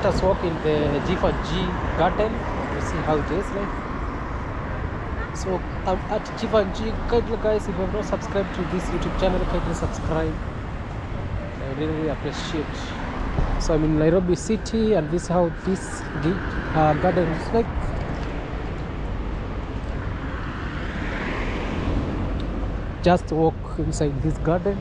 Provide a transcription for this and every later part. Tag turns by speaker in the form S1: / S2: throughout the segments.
S1: let us walk in the JEEVANJEE garden to see how it is like. So I'm at JEEVANJEE. Kindly guys, if you have not subscribed to this YouTube channel, kindly subscribe. I really appreciate. So I'm in Nairobi city, and this is how this garden is like. Just walk inside this garden.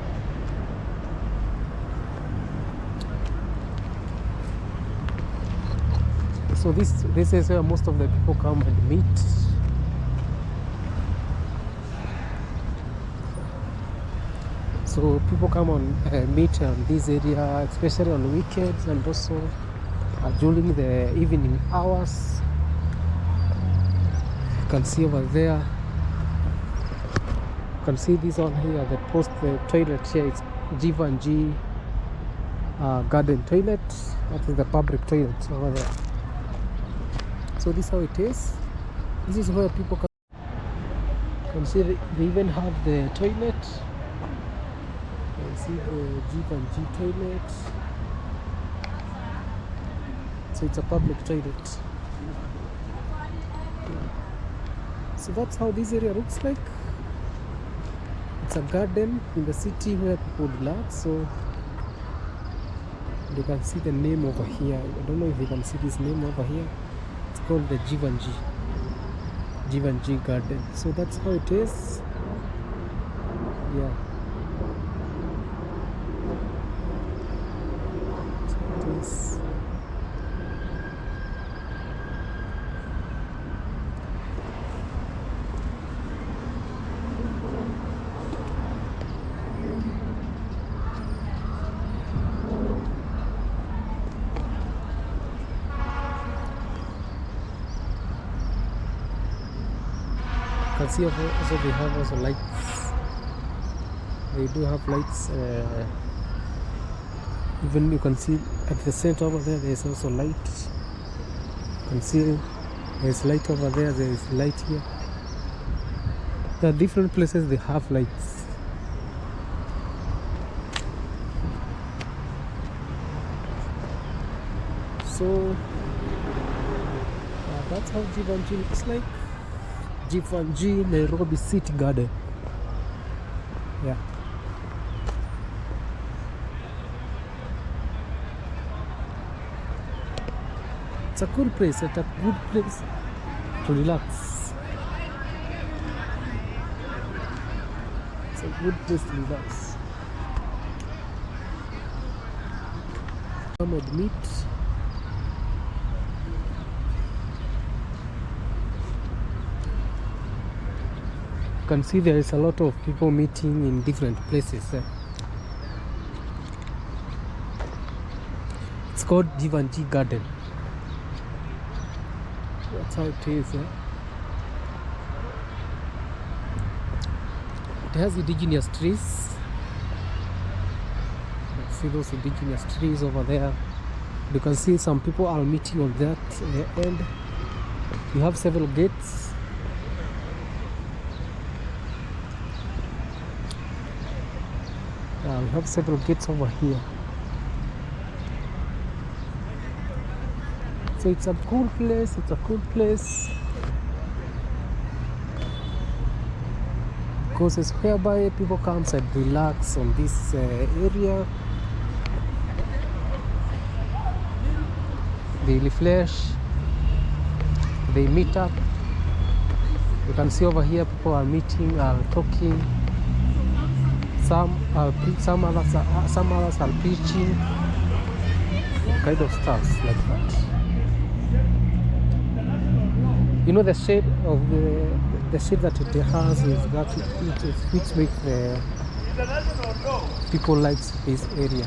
S1: So this is where most of the people come and meet. So people come on meet on this area, especially on weekends, and also during the evening hours. You can see over there. You can see this on here. They post the toilet here. It's JEEVANJEE garden toilet. That is the public toilet over there. So this is how it is. This is where people can see they even have the toilet. You can see the JEEVANJEE toilet. So it's a public toilet. So that's how this area looks like. It's a garden in the city where people relax. So you can see the name over here. I don't know if you can see this name over here. It's called the JEEVANJEE garden. So that's how it is. Yeah. So it is. You can see also they have also lights. They do have lights. Even you can see at the center over there, there is also light. You can see there is light over there. There is light here. There are different places they have lights. So that's how JEEVANJEE looks like. JEEVANJEE Nairobi City Garden. Yeah. It's a cool place. It's a good place to relax. It's a good place to relax. Come and meet. You can see there is a lot of people meeting in different places. It's called JEEVANJEE Garden. That's how it is. It has indigenous trees. Let's see those indigenous trees over there. You can see some people are meeting on that end. You have several gates. We have several gates over here. So it's a cool place. It's a cool place because it's whereby people come and relax on this area. They refresh. They meet up. You can see over here people are meeting, are talking. Some others are preaching, kind of stuff like that. You know, the shade of the shade that it has is that which makes the people like this area.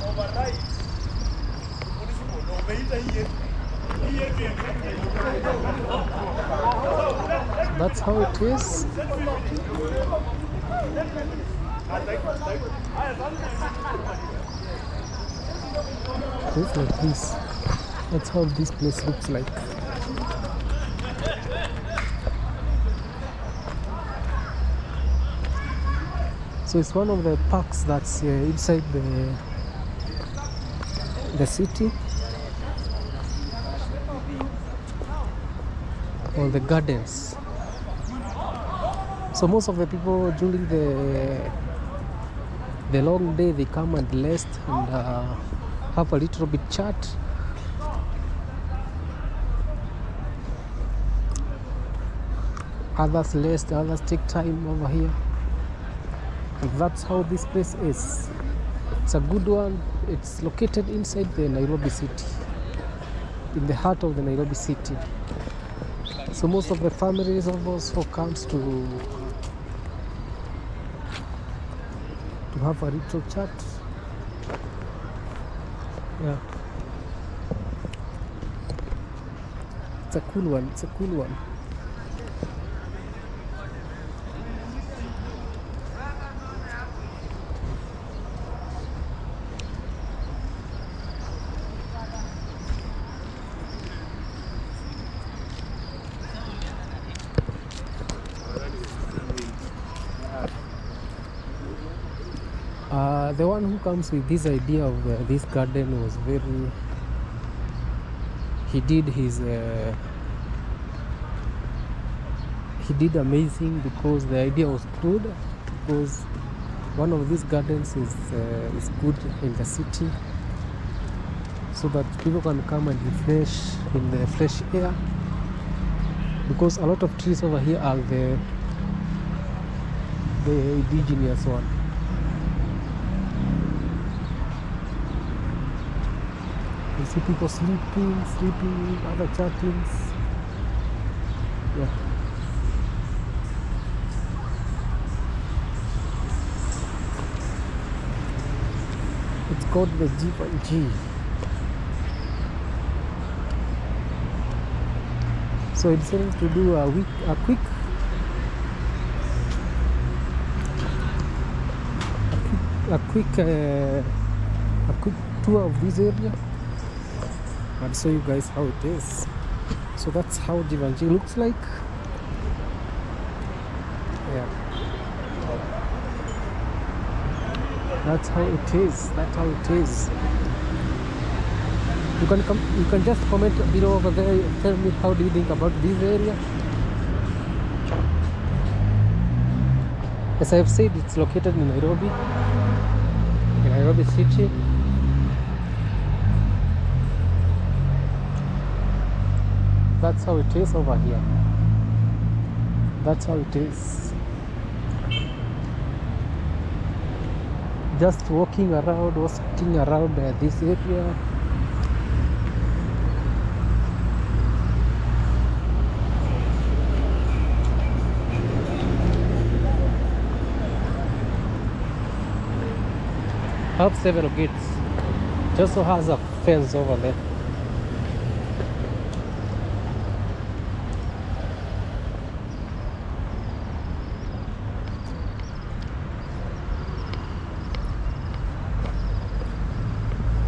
S1: That's how it is. It's like this. That's how this place looks like. So it's one of the parks that's inside the city. on the gardens. So most of the people during the long day, they come and rest and have a little bit chat. Others rest, others take time over here, and that's how this place is. It's a good one. It's located inside the Nairobi city, in the heart of the Nairobi city. So most of the families also comes to have a little chat. Yeah, it's a cool one. It's a cool one. The one who comes with this idea of this garden was very, he did amazing, because the idea was good, because one of these gardens is good in the city, so that people can come and refresh in the fresh air, because a lot of trees over here are the indigenous one. You see people sleeping, other chattings. Yeah. It's called the JEEVANJEE. So I decided to do a quick tour of this area and show you guys how it is. So that's how JEEVANJEE looks like. Yeah, that's how it is. That's how it is. You can just comment below over there. Tell me, how do you think about this area? As I have said, it's located in Nairobi city. That's how it is over here. That's how it is. Just walking around this area. Have several gates. It also has a fence over there.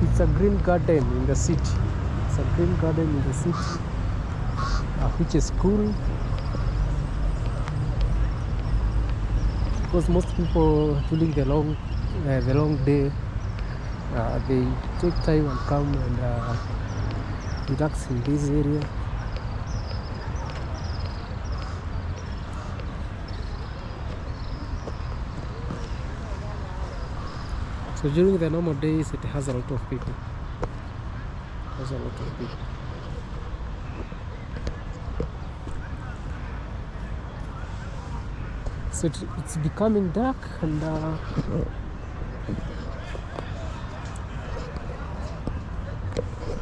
S1: It's a green garden in the city. It's a green garden in the city, which is cool, because most people during the long day, they take time and come and relax in this area. So during the normal days, it has a lot of people. So it's becoming dark, and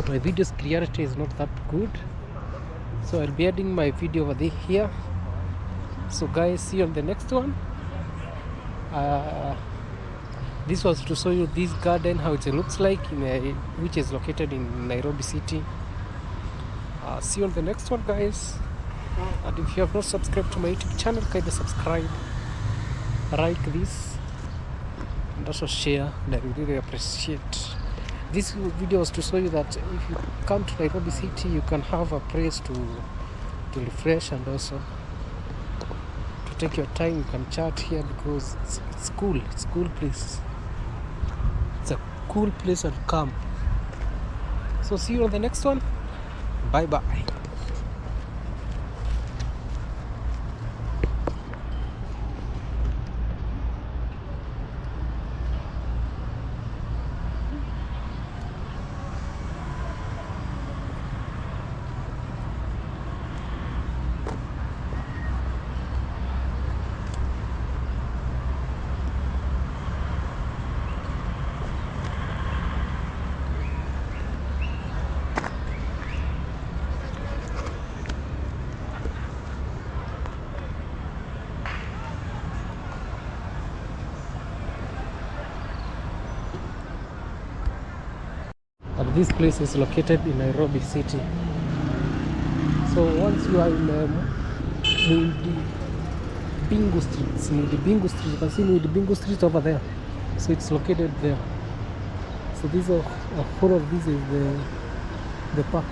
S1: my video's clarity is not that good, so I'll be adding my video over here. So guys, see you on the next one. This was to show you this garden, how it looks like, which is located in Nairobi city. See you on the next one, guys. And if you have not subscribed to my YouTube channel, kindly subscribe, like this, and also share, and I really appreciate. This video was to show you that if you come to Nairobi city, you can have a place to refresh, and also to take your time. You can chat here, because it's cool. It's a cool place. It's a cool place to come. So see you on the next one. Bye bye. But this place is located in Nairobi city. So once you are in Muidi Bingu Street, you can see Muidi Bingu Street over there. So it's located there. So this whole of this is the park.